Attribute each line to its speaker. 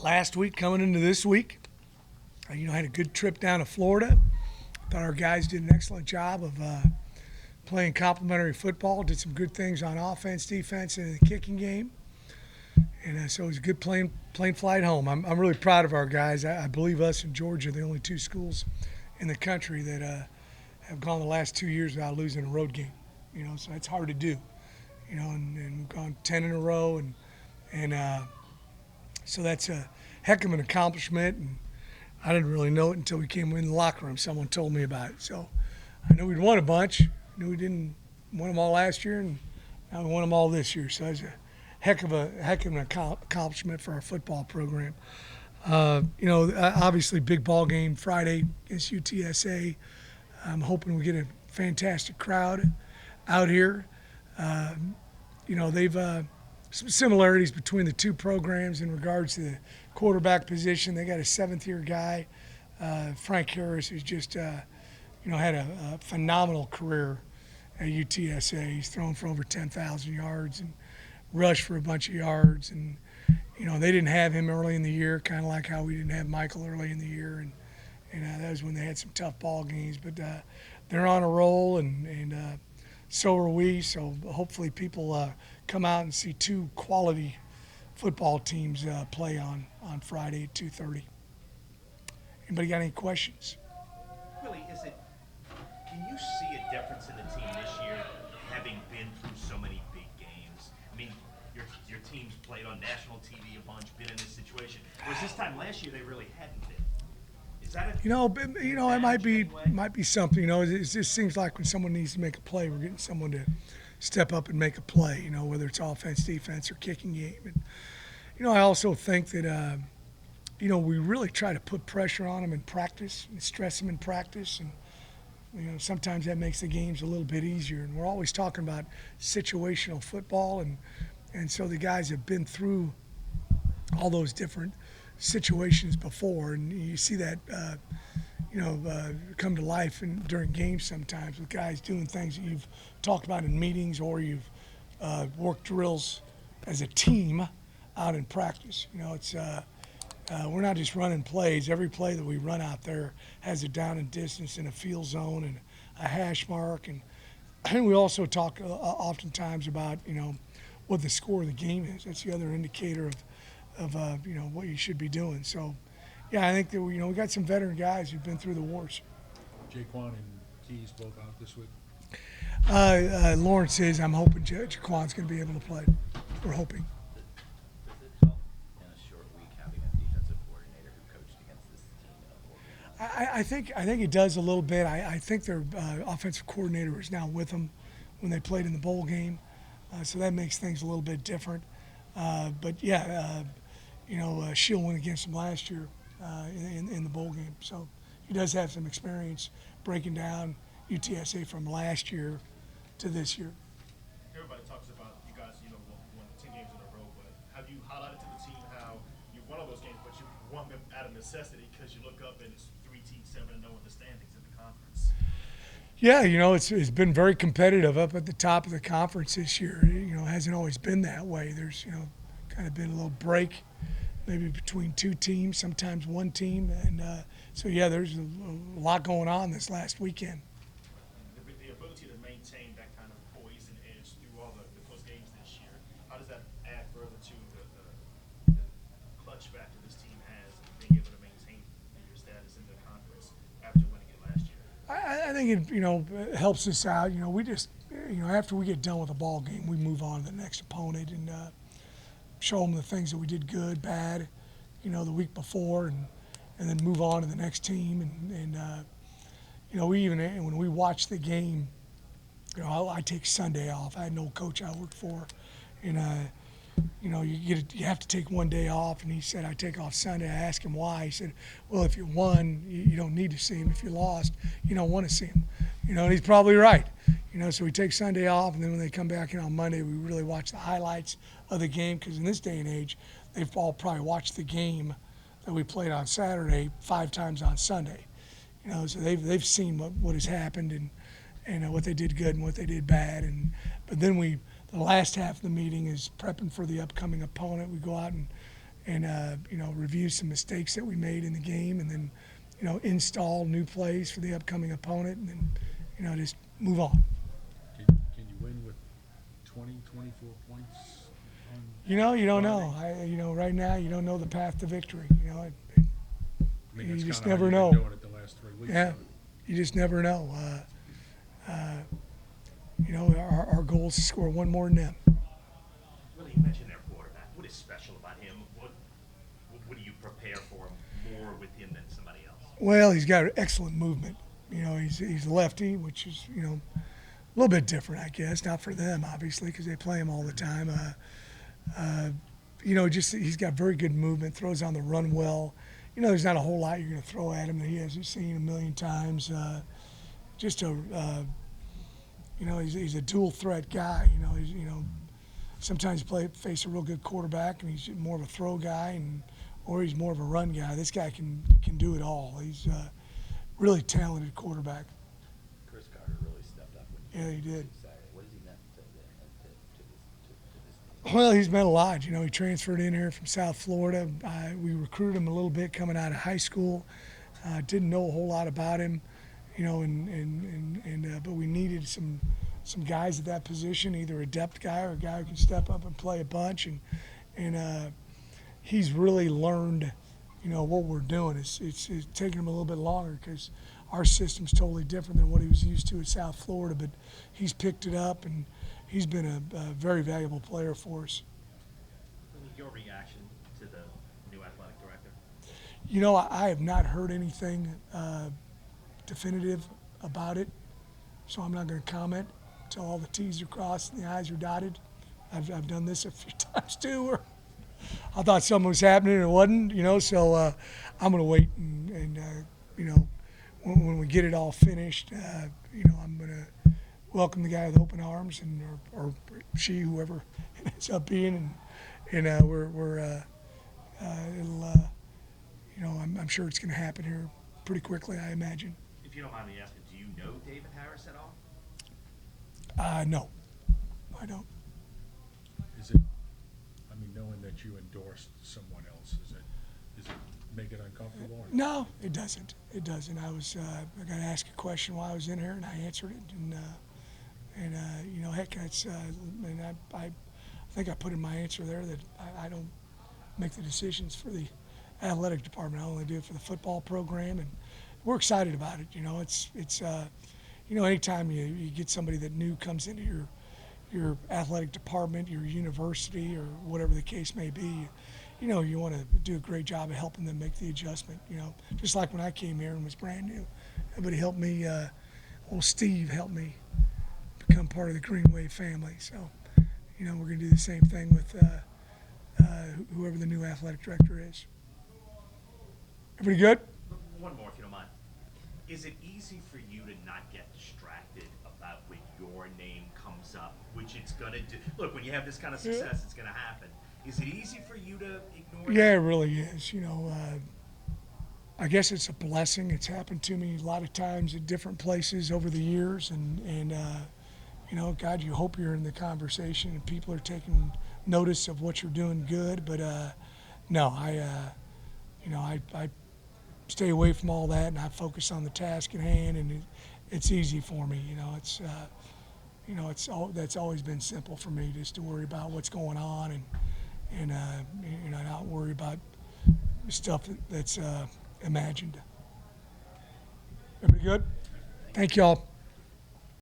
Speaker 1: last week coming into this week. Had a good trip down to Florida. Thought our guys did an excellent job of playing complementary football. Did some good things on offense, defense, and in the kicking game. And so it was a good plane flight home. I'm really proud of our guys. I believe us and Georgia are the only two schools in the country that have gone the last 2 years without losing a road game. So that's hard to do. And we've gone 10 in a row, and so that's a heck of an accomplishment. And I didn't really know it until we came in the locker room. Someone told me about it. So I knew we'd won a bunch. I knew we didn't win them all last year, and now we won them all this year. So that's a heck of an accomplishment for our football program. Obviously big ball game Friday against UTSA. I'm hoping we get a fantastic crowd out here. They've some similarities between the two programs in regards to the quarterback position. They got a seventh-year guy, Frank Harris, who's just had a phenomenal career at UTSA. He's thrown for over 10,000 yards and rushed for a bunch of yards. And they didn't have him early in the year, kind of like how we didn't have Michael early in the year. And that was when they had some tough ball games. But they're on a roll, and so are we. So hopefully people come out and see two quality football teams play on Friday at 2:30. Anybody got any questions?
Speaker 2: Willie, can you see a difference in the team this year, having been through so many big games? I mean, your team's played on national TV a bunch, been in this situation. Whereas this time last year, they really hadn't been. Is that
Speaker 1: it might be something. It just seems like when someone needs to make a play, we're getting someone to step up and make a play. Whether it's offense, defense, or kicking game. And I also think that we really try to put pressure on them in practice and stress them in practice, and sometimes that makes the games a little bit easier. And we're always talking about situational football, and so the guys have been through all those different situations before, and you see that come to life during games sometimes with guys doing things that you've talked about in meetings, or you've worked drills as a team out in practice. We're not just running plays. Every play that we run out there has a down and distance and a field zone and a hash mark, and we also talk oftentimes about what the score of the game is. That's the other indicator of what you should be doing. So, yeah, I think that we got some veteran guys who've been through the wars.
Speaker 3: Jaquan and Keys both out this week.
Speaker 1: Lawrence says I'm hoping Jaquan's going to be able to play. We're hoping.
Speaker 4: Does it help in a short week having a defensive coordinator who coached against this team?
Speaker 1: I think it does a little bit. I think their offensive coordinator is now with them when they played in the bowl game, so that makes things a little bit different. But yeah. Shield went against him last year in the bowl game. So he does have some experience breaking down UTSA from last year to this year.
Speaker 5: Everybody talks about you guys, won 10 games in a row, but have you highlighted to the team how you won all those games, but you won them out of necessity because you look up and it's 3 teams, 7-0 in the standings in the conference?
Speaker 1: Yeah, it's been very competitive up at the top of the conference this year. It hasn't always been that way. There's, kind of been a little break maybe between two teams, sometimes one team. And so, yeah, there's a lot going on this last weekend.
Speaker 5: The ability to maintain that kind of poise and edge through all the close games this year, how does that add further to the clutch factor this team has in being able to maintain your status in the conference after winning it last year?
Speaker 1: I think it helps us out. We just, after we get done with a ball game, we move on to the next opponent and show them the things that we did good, bad, the week before, and then move on to the next team. And we even, when we watch the game, I take Sunday off. I had an old coach I worked for, and you have to take one day off. And he said, I take off Sunday. I asked him why. He said, well, if you won, you don't need to see him. If you lost, you don't want to see him. And he's probably right. So we take Sunday off, and then when they come back in on Monday, we really watch the highlights of the game, because in this day and age, they've all probably watched the game that we played on Saturday 5 times on Sunday. So they've seen what has happened and what they did good and what they did bad. But then the last half of the meeting is prepping for the upcoming opponent. We go out review some mistakes that we made in the game, and then, install new plays for the upcoming opponent, and then, just move on.
Speaker 3: Can you win with 20, 24 points?
Speaker 1: You don't
Speaker 3: Friday?
Speaker 1: know. Right now you don't know the path to victory.
Speaker 3: I mean,
Speaker 1: You
Speaker 3: that's
Speaker 1: just
Speaker 3: kinda how
Speaker 1: never
Speaker 3: you've been
Speaker 1: know.
Speaker 3: doing it the last 3 weeks.
Speaker 1: Yeah,
Speaker 3: so
Speaker 1: you just never know. Our goal is to score one more than them.
Speaker 2: Willie, you mentioned their quarterback. What is special about him? What do you prepare for more with him than somebody else?
Speaker 1: Well, he's got excellent movement. He's a lefty, which is a little bit different, I guess. Not for them, obviously, because they play him all the time. Just he's got very good movement. Throws on the run well. There's not a whole lot you're going to throw at him that he hasn't seen a million times. He's a dual threat guy. Sometimes face a real good quarterback, and he's more of a throw guy, or he's more of a run guy. This guy can do it all. He's a really talented quarterback.
Speaker 4: Chris Carter really stepped up when
Speaker 1: Yeah, he did.
Speaker 4: Saturday. What has he meant to this team?
Speaker 1: Well, he's meant a lot. He transferred in here from South Florida. We recruited him a little bit coming out of high school. Didn't know a whole lot about him, but we needed some guys at that position, either a depth guy or a guy who can step up and play a bunch. And he's really learned, what we're doing. It's taking him a little bit longer because our system's totally different than what he was used to at South Florida. But he's picked it up, and he's been a very valuable player for us.
Speaker 2: Willie, your reaction to the new athletic director?
Speaker 1: I have not heard anything definitive about it, so I'm not going to comment until all the T's are crossed and the I's are dotted. I've done this a few times too, where I thought something was happening and it wasn't, so I'm going to wait and when we get it all finished, I'm going to welcome the guy with open arms, or she, whoever it ends up being, and I'm sure it's going to happen here pretty quickly, I imagine.
Speaker 2: If you don't mind me asking, do you know David Harris at all?
Speaker 1: No, I don't.
Speaker 3: Is it, knowing that you endorsed someone else, does it make it uncomfortable? Or?
Speaker 1: No, it doesn't. It doesn't. I got asked a question while I was in here, and I answered it, heck, that's, and I think I put in my answer there that I don't make the decisions for the athletic department. I only do it for the football program, and we're excited about it. It's anytime you get somebody that new comes into your athletic department, your university, or whatever the case may be, you want to do a great job of helping them make the adjustment. Just like when I came here and was brand new, everybody helped me. Old Steve helped me become part of the Green Wave family. So, we're going to do the same thing with whoever the new athletic director is. Everybody good?
Speaker 2: One more, if you don't mind. Is it easy for you to not get distracted about when your name comes up, which it's going to do? Look, when you have this kind of success, it's going to happen. Is it easy for you to ignore
Speaker 1: Yeah,
Speaker 2: that?
Speaker 1: it really is. I guess it's a blessing. It's happened to me a lot of times at different places over the years, and God, you hope you're in the conversation and people are taking notice of what you're doing good. But no, I stay away from all that, and I focus on the task at hand, and it's easy for me. That's always been simple for me, just to worry about what's going on and not worry about stuff that's imagined. Everybody good? Thank y'all.